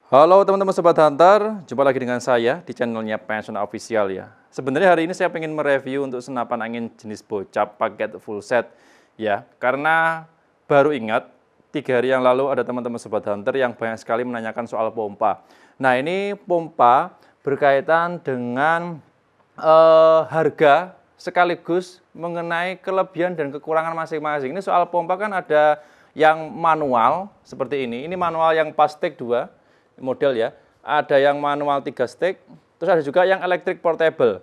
Halo teman-teman Sobat Hunter, jumpa lagi dengan saya di channelnya Pensiun Official ya. Sebenarnya hari ini saya ingin mereview untuk senapan angin jenis bocap paket full set ya. Karena baru ingat 3 hari yang lalu ada teman-teman Sobat Hunter yang banyak sekali menanyakan soal pompa. Nah ini pompa berkaitan dengan harga sekaligus mengenai kelebihan dan kekurangan masing-masing. Ini soal pompa kan ada yang manual seperti ini manual yang Pastek 2 model ya, ada yang manual 3 stick, terus ada juga yang electric portable.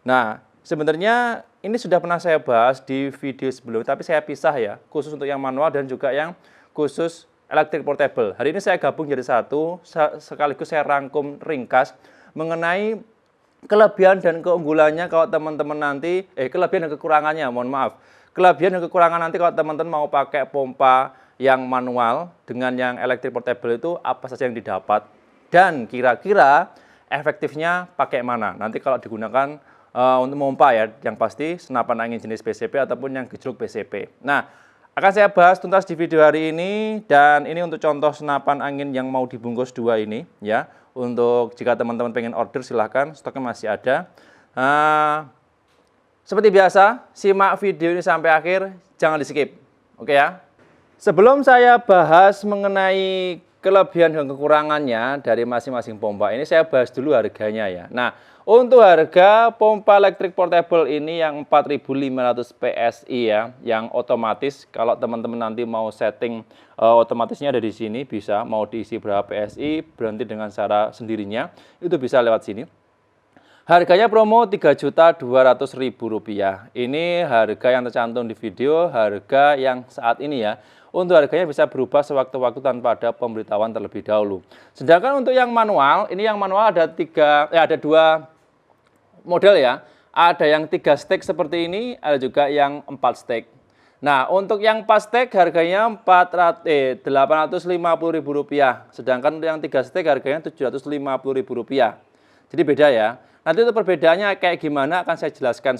Nah, sebenarnya ini sudah pernah saya bahas di video sebelumnya, tapi saya pisah ya, khusus untuk yang manual dan juga yang khusus electric portable. Hari ini saya gabung jadi satu, sekaligus saya rangkum ringkas mengenai kelebihan dan keunggulannya kalau teman-teman nanti, kelebihan dan kekurangannya, mohon maaf. Kelebihan dan kekurangan nanti kalau teman-teman mau pakai pompa yang manual dengan yang electric portable itu apa saja yang didapat dan kira-kira efektifnya pakai mana. Nanti kalau digunakan untuk memompa ya, yang pasti senapan angin jenis PCP ataupun yang gejruk PCP. Nah, akan saya bahas tuntas di video hari ini dan ini untuk contoh senapan angin yang mau dibungkus 2 ini ya. Untuk jika teman-teman pengen order silahkan, stoknya masih ada. Seperti biasa, simak video ini sampai akhir, jangan di-skip. Oke ya. Sebelum saya bahas mengenai kelebihan dan kekurangannya dari masing-masing pompa, ini saya bahas dulu harganya ya. Nah, untuk harga pompa electric portable ini yang 4.500 PSI ya, yang otomatis. Kalau teman-teman nanti mau setting otomatisnya ada di sini, bisa mau diisi berapa PSI, berhenti dengan cara sendirinya, itu bisa lewat sini. Harganya promo Rp3.200.000. Ini harga yang tercantum di video, harga yang saat ini ya. Untuk harganya bisa berubah sewaktu-waktu tanpa ada pemberitahuan terlebih dahulu. Sedangkan untuk yang manual, ini yang manual ada 2 model ya. Ada yang 3 stick seperti ini, ada juga yang 4 stick. Nah, untuk yang 4 stick harganya Rp850.000. Sedangkan untuk yang 3 stick harganya Rp750.000. Jadi beda ya. Nanti untuk perbedaannya kayak gimana akan saya jelaskan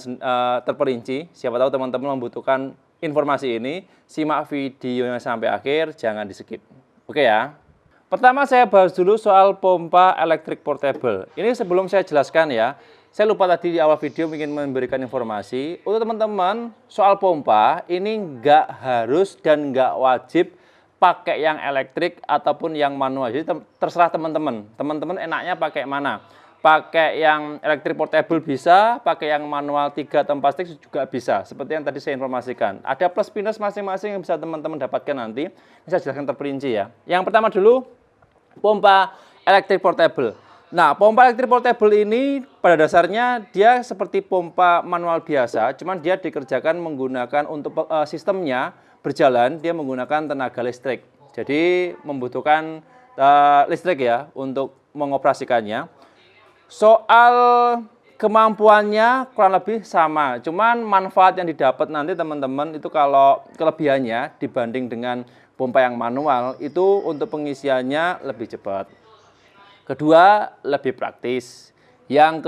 terperinci. Siapa tahu teman-teman membutuhkan informasi ini, simak videonya sampai akhir, jangan di-skip. Oke ya. Pertama saya bahas dulu soal pompa electric portable. Ini sebelum saya jelaskan ya, saya lupa tadi di awal video ingin memberikan informasi. Untuk teman-teman, soal pompa ini nggak harus dan nggak wajib pakai yang elektrik ataupun yang manual. Jadi terserah teman-teman. Teman-teman enaknya pakai mana? Pakai yang electric portable bisa, pakai yang manual 3 atau 4 stick juga bisa. Seperti yang tadi saya informasikan. Ada plus minus masing-masing yang bisa teman-teman dapatkan nanti. Ini saya jelaskan terperinci ya. Yang pertama dulu, pompa electric portable. Nah, pompa electric portable ini pada dasarnya dia seperti pompa manual biasa, cuman dia dikerjakan menggunakan untuk sistemnya berjalan, dia menggunakan tenaga listrik. Jadi membutuhkan listrik ya untuk mengoperasikannya. Soal kemampuannya kurang lebih sama, cuman manfaat yang didapat nanti teman-teman itu kalau kelebihannya dibanding dengan pompa yang manual itu untuk pengisiannya lebih cepat. Kedua, lebih praktis. Yang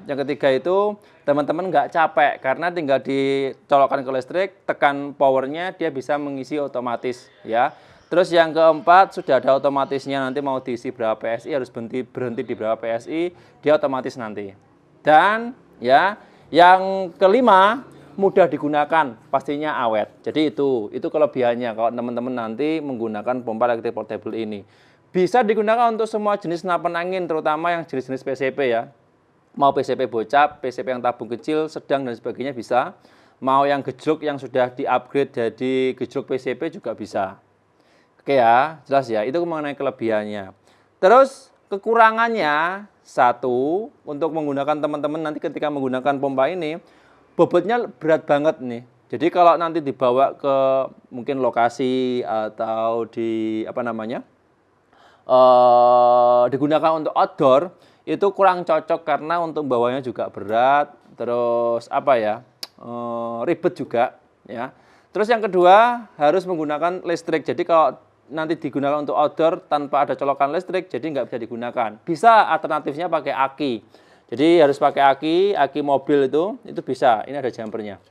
ketiga itu teman-teman nggak capek karena tinggal dicolokkan ke listrik, tekan powernya dia bisa mengisi otomatis ya. Terus yang keempat sudah ada otomatisnya, nanti mau diisi berapa PSI harus berhenti di berapa PSI, dia otomatis nanti. Dan ya, yang kelima mudah digunakan, pastinya awet. Jadi itu kelebihannya kalau teman-teman nanti menggunakan pompa electric portable ini. Bisa digunakan untuk semua jenis senapan angin, terutama yang jenis-jenis PCP ya. Mau PCP bocap, PCP yang tabung kecil, sedang dan sebagainya bisa. Mau yang gejruk yang sudah di-upgrade jadi gejruk PCP juga bisa. Oke ya, jelas ya, itu mengenai kelebihannya. Terus kekurangannya, satu, untuk menggunakan teman-teman nanti ketika menggunakan pompa ini, bobotnya berat banget nih. Jadi kalau nanti dibawa ke mungkin lokasi atau digunakan untuk outdoor, itu kurang cocok karena untuk bawanya juga berat, terus ribet juga ya. Terus yang kedua harus menggunakan listrik. Jadi kalau nanti digunakan untuk outdoor tanpa ada colokan listrik, jadi nggak bisa digunakan. Bisa alternatifnya pakai aki. Jadi harus pakai aki mobil itu bisa. Ini ada jumpernya.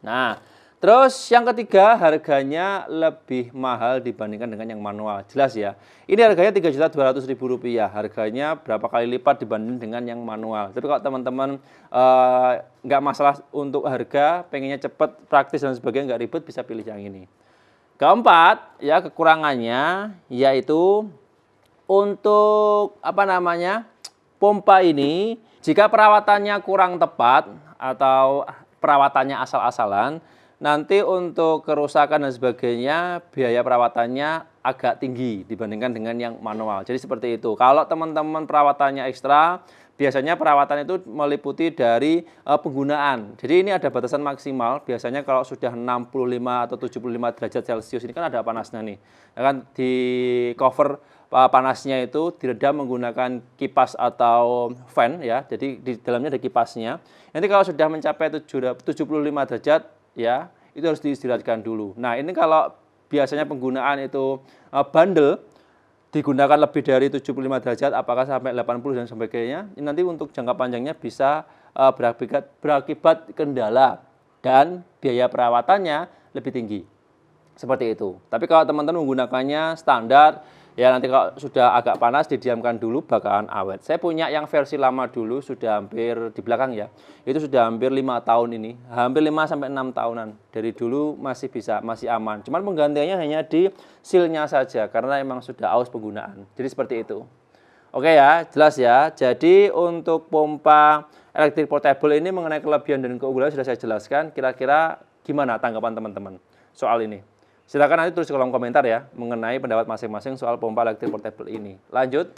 Nah, Terus yang ketiga, harganya lebih mahal dibandingkan dengan yang manual. Jelas ya. Ini harganya Rp3.200.000. Harganya berapa kali lipat dibanding dengan yang manual. Tapi kalau teman-teman nggak masalah untuk harga, pengennya cepat, praktis dan sebagainya, nggak ribet, bisa pilih yang ini. Keempat, ya kekurangannya yaitu untuk pompa ini, jika perawatannya kurang tepat atau perawatannya asal-asalan, nanti untuk kerusakan dan sebagainya, biaya perawatannya agak tinggi dibandingkan dengan yang manual. Jadi seperti itu. Kalau teman-teman perawatannya ekstra, biasanya perawatan itu meliputi dari penggunaan. Jadi ini ada batasan maksimal. Biasanya kalau sudah 65 atau 75 derajat Celcius, ini kan ada panasnya nih. Ya kan, di cover panasnya itu diredam menggunakan kipas atau fan ya. Jadi di dalamnya ada kipasnya. Nanti kalau sudah mencapai 75 derajat ya, itu harus diistirahatkan dulu. Nah, ini kalau biasanya penggunaan itu bandel, digunakan lebih dari 75 derajat, apakah sampai 80 dan sebagainya, ini nanti untuk jangka panjangnya bisa berakibat kendala dan biaya perawatannya lebih tinggi. Seperti itu. Tapi kalau teman-teman menggunakannya standar, ya nanti kalau sudah agak panas didiamkan dulu, bakalan awet. Saya punya yang versi lama dulu, sudah hampir di belakang ya. Itu sudah hampir 5 tahun ini. Hampir 5 sampai 6 tahunan. Dari dulu masih bisa, masih aman. Cuman penggantiannya hanya di sealnya saja karena emang sudah aus penggunaan. Jadi seperti itu. Oke ya, jelas ya. Jadi untuk pompa elektrik portable ini mengenai kelebihan dan keunggulan sudah saya jelaskan. Kira-kira gimana tanggapan teman-teman soal ini? Silakan nanti tulis di kolom komentar ya mengenai pendapat masing-masing soal pompa elektrik portable ini. Lanjut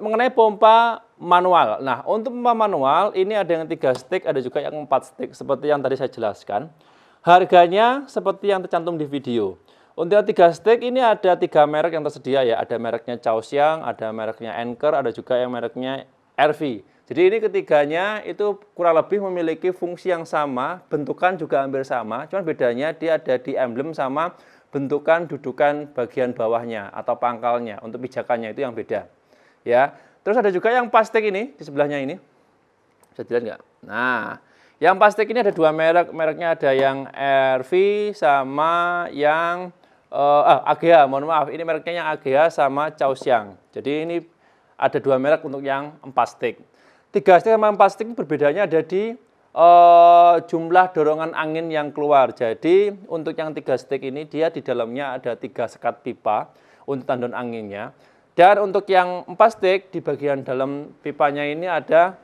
mengenai pompa manual. Nah, untuk pompa manual ini ada yang 3 stick, ada juga yang 4 stick seperti yang tadi saya jelaskan. Harganya seperti yang tercantum di video. Untuk yang 3 stick ini ada 3 merek yang tersedia ya. Ada mereknya Chaoxiang, ada mereknya Anker, ada juga yang mereknya RV. Jadi ini ketiganya itu kurang lebih memiliki fungsi yang sama, bentukan juga hampir sama, cuman bedanya dia ada di emblem sama bentukan dudukan bagian bawahnya atau pangkalnya, untuk pijakannya itu yang beda. Ya. Terus ada juga yang plastik ini di sebelahnya ini. Bisa dilihat nggak? Nah, yang plastik ini ada 2 merek, mereknya ada yang RV sama yang AGH, mohon maaf, ini mereknya yang AGH sama Chaoxiang. Jadi ini ada 2 merek untuk yang 4 stick. 3 stick sama 4 stick berbedanya ada di jumlah dorongan angin yang keluar. Jadi untuk yang 3 stick ini dia di dalamnya ada 3 sekat pipa untuk tandon anginnya. Dan untuk yang 4 stick di bagian dalam pipanya ini ada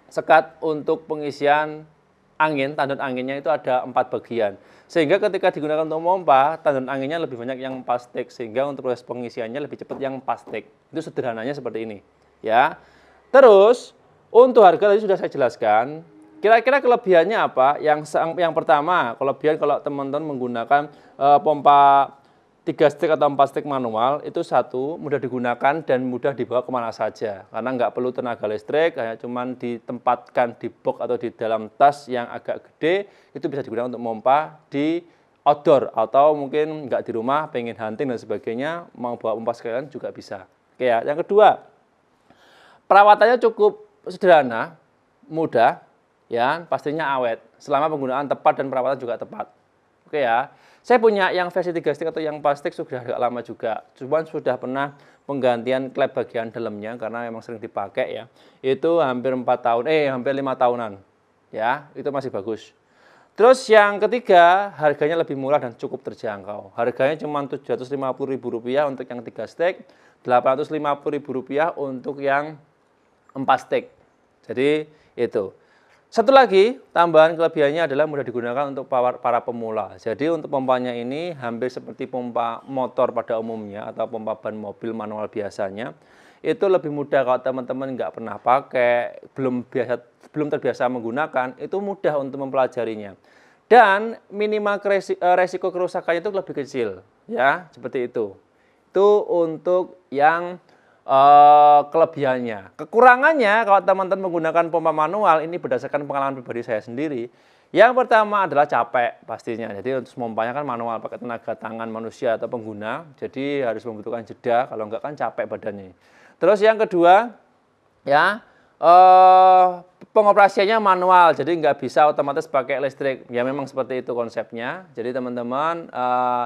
sekat untuk pengisian angin, tandon anginnya itu ada 4 bagian. Sehingga ketika digunakan untuk pompa, tandon anginnya lebih banyak yang 4 stick, sehingga untuk proses pengisiannya lebih cepat yang 4 stick. Itu sederhananya seperti ini, ya. Terus untuk harga tadi sudah saya jelaskan. Kira-kira kelebihannya apa? Yang pertama, kelebihan kalau teman-teman menggunakan pompa 3 stick atau 4 stick manual, itu satu, mudah digunakan dan mudah dibawa kemana saja. Karena nggak perlu tenaga listrik, hanya cuman ditempatkan di box atau di dalam tas yang agak gede, itu bisa digunakan untuk pompa di outdoor. Atau mungkin nggak di rumah, pengen hunting dan sebagainya, mau bawa pompa sekalian juga bisa. Oke ya. Yang kedua, perawatannya cukup sederhana, mudah, ya, pastinya awet. Selama penggunaan tepat dan perawatan juga tepat. Oke ya. Saya punya yang versi 3 stick atau yang 4 stick sudah agak lama juga. Cuman sudah pernah penggantian klep bagian dalamnya karena memang sering dipakai ya. Itu hampir 5 tahunan. Ya, itu masih bagus. Terus yang ketiga, harganya lebih murah dan cukup terjangkau. Harganya cuma Rp750.000 untuk yang 3 stick, Rp850.000 untuk yang 4 stick. Jadi itu. Satu lagi tambahan kelebihannya adalah mudah digunakan untuk para pemula. Jadi untuk pompanya ini hampir seperti pompa motor pada umumnya atau pompa ban mobil manual biasanya. Itu lebih mudah kalau teman-teman nggak pernah pakai, belum terbiasa menggunakan, itu mudah untuk mempelajarinya. Dan minimal resiko kerusakannya itu lebih kecil, ya seperti itu. Itu untuk yang kelebihannya. Kekurangannya kalau teman-teman menggunakan pompa manual, ini berdasarkan pengalaman pribadi saya sendiri. Yang pertama adalah capek pastinya. Jadi untuk pompanya kan manual, pakai tenaga tangan manusia atau pengguna. Jadi harus membutuhkan jeda, kalau enggak kan capek badannya. Terus yang kedua, ya pengoperasiannya manual, jadi nggak bisa otomatis pakai listrik. Ya memang seperti itu konsepnya. Jadi teman-teman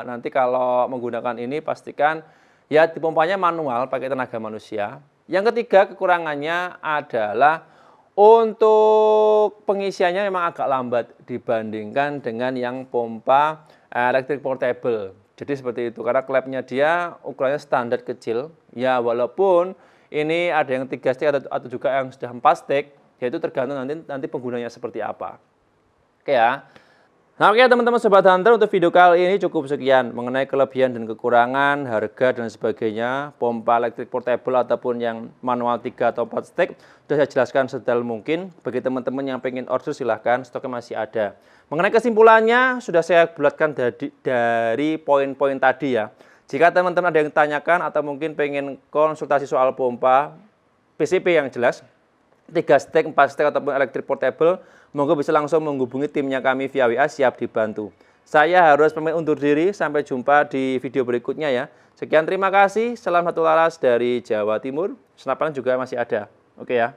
nanti kalau menggunakan ini pastikan ya pompanya manual pakai tenaga manusia. Yang ketiga kekurangannya adalah untuk pengisiannya memang agak lambat dibandingkan dengan yang pompa elektrik portable. Jadi seperti itu, karena klepnya dia ukurannya standar kecil. Ya walaupun ini ada yang 3 stick atau juga yang sudah 4 stick, yaitu tergantung nanti penggunanya seperti apa. Oke ya. Nah oke teman-teman Sobat Hunter, untuk video kali ini cukup sekian mengenai kelebihan dan kekurangan, harga dan sebagainya pompa elektrik portable ataupun yang manual 3 atau 4 stick. Sudah saya jelaskan sedetail mungkin. Bagi teman-teman yang pengen order silahkan, stoknya masih ada. Mengenai kesimpulannya sudah saya bulatkan dari poin-poin tadi ya. Jika teman-teman ada yang tanyakan atau mungkin pengen konsultasi soal pompa PCP yang jelas, 3 stick, 4 stick ataupun elektrik portable, monggo bisa langsung menghubungi timnya kami via WA, siap dibantu. Saya harus pamit undur diri, sampai jumpa di video berikutnya ya. Sekian, terima kasih, salam satu laras dari Jawa Timur. Senapan juga masih ada. Oke ya.